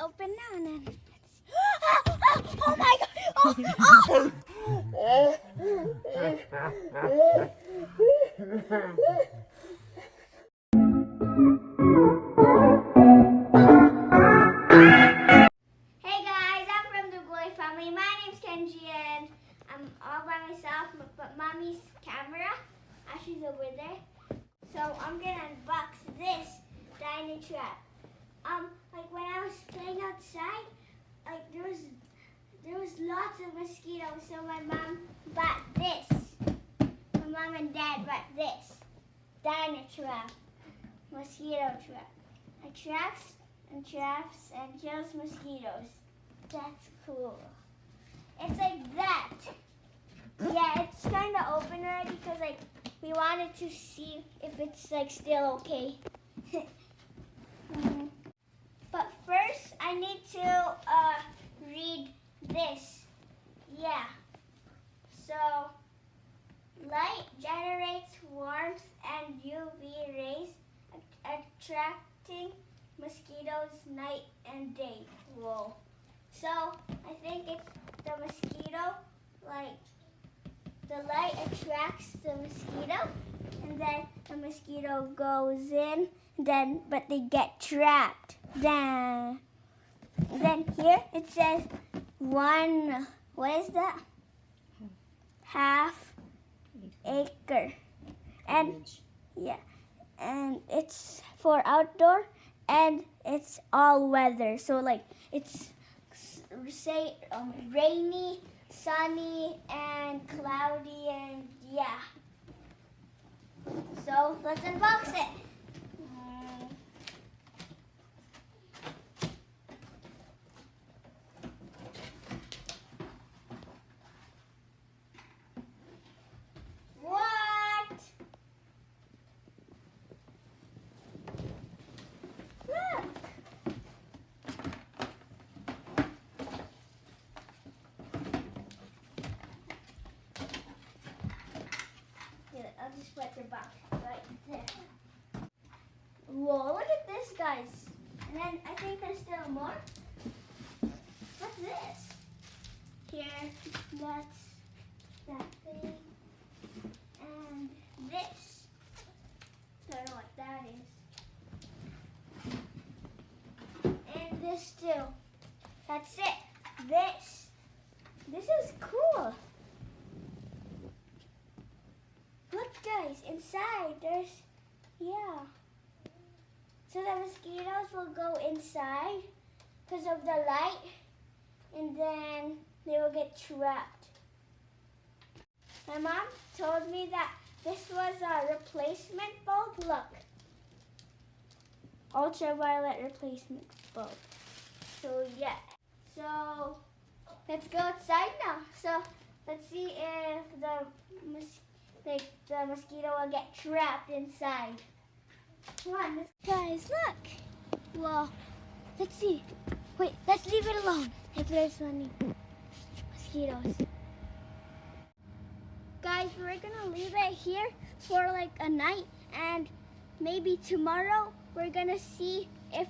open now and then. Oh my God! Hey guys, I'm from the Glory family. My name's Kenji and I'm all by myself, but mommy's camera, she's over there. So I'm gonna unbox this DynaTrap. Like when I was playing outside, like there was lots of mosquitoes. So my mom bought this. My mom and dad bought this DynaTrap mosquito trap. It traps and kills mosquitoes. That's cool. It's like that. Yeah, it's kind of open already because like we wanted to see if it's like still okay. But first, I need to read this. Yeah. So, light generates warmth and UV rays, attracting mosquitoes night and day. Whoa. So, I think it's the mosquito, like, the light attracts the mosquito, and then the mosquito goes in, but they get trapped. Then here it says what is that? Half acre. And yeah, and it's for outdoor and it's all weather. So like it's rainy, sunny, and cloudy, and yeah. So let's unbox it. What? Look. Here, I'll just put the box right there. Whoa, look at this, guys. And then I think there's still more. What's this? Here, that's that thing. And this. Don't know what that is. And this too. That's it. This is cool. Look, guys, inside there's, yeah. So the mosquitoes will go inside because of the light, and then they will get trapped. My mom told me that this was a replacement bulb. Look, ultraviolet replacement bulb. So yeah. So let's go outside now. So let's see if the mosquito will get trapped inside. Come on, guys, look. Well, let's see. Wait, let's leave it alone if there's any mosquitoes. Guys, we're gonna leave it here for like a night, and maybe tomorrow we're gonna see if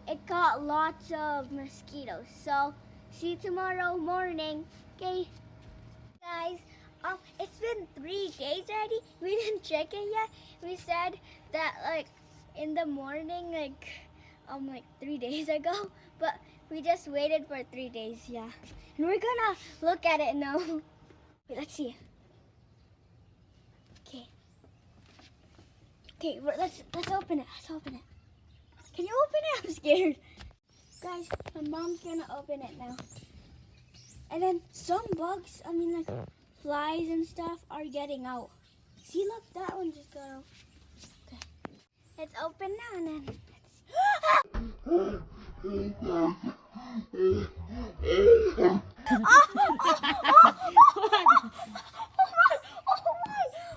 it got lots of mosquitoes. So see you tomorrow morning. Okay, guys. It's been 3 days already. We didn't check it yet. We said that like in the morning, like 3 days ago, but we just waited for 3 days. Yeah, and we're gonna look at it now. Wait, let's see. Okay, let's open it. Let's open it. Can you open it? I'm scared. Guys, my mom's gonna open it now. And then some bugs, like flies and stuff, are getting out. See, look, that one just got out. Okay, it's open now, and then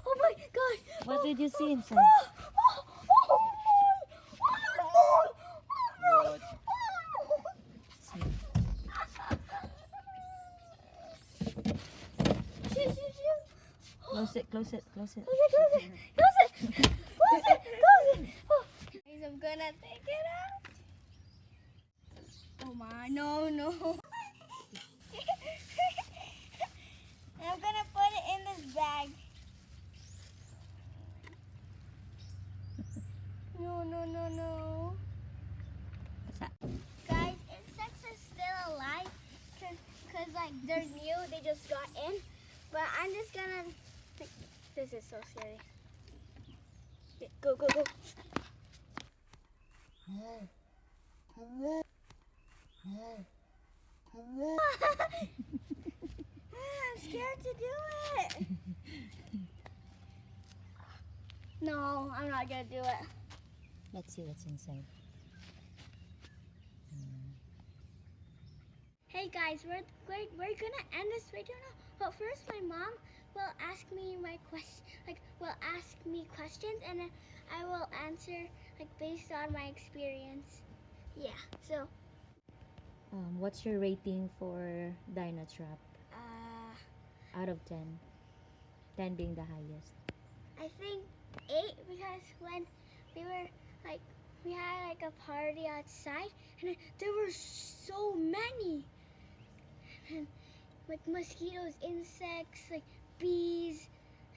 Oh my God! What did you see inside? Close it. Close it. Oh, guys, I'm gonna take it out. No, no. I'm gonna put it in this bag. No, no, no, no. What's that? Guys, insects are still alive because like they're new, they just got in. But I'm just gonna, this is so scary. Yeah, go, go, go. I'm scared to do it. No, I'm not gonna do it. Let's see what's inside. Hey guys, we're gonna end this video now. But first, my mom will ask me questions, and then I will answer like based on my experience. Yeah. So, What's your rating for DynaTrap out of 10? 10 being the highest. I think 8 because when we had like a party outside, and there were so many, and like mosquitoes, insects, like bees,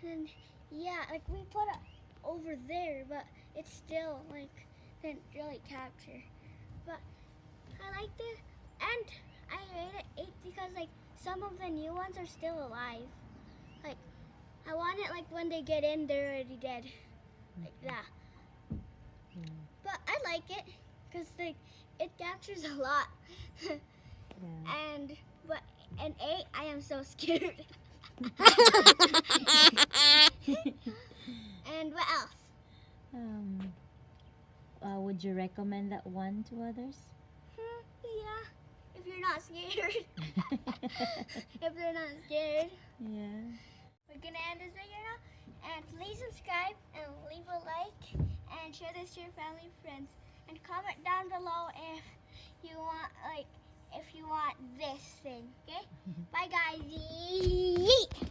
and yeah, like we put it over there, but it's still like didn't really capture. But I liked it, and I rated 8 because like some of the new ones are still alive. Like I want it like when they get in, they're already dead, like that. But I like it because like it captures a lot. Yeah. And 8, I am so scared. And what else? Would you recommend that one to others? Yeah, if you're not scared. If you're not scared. Yeah. We're gonna end this video now. And please subscribe and leave a like and share this to your family and friends. And comment down below if you want this thing. Okay? Bye guys. Yeet.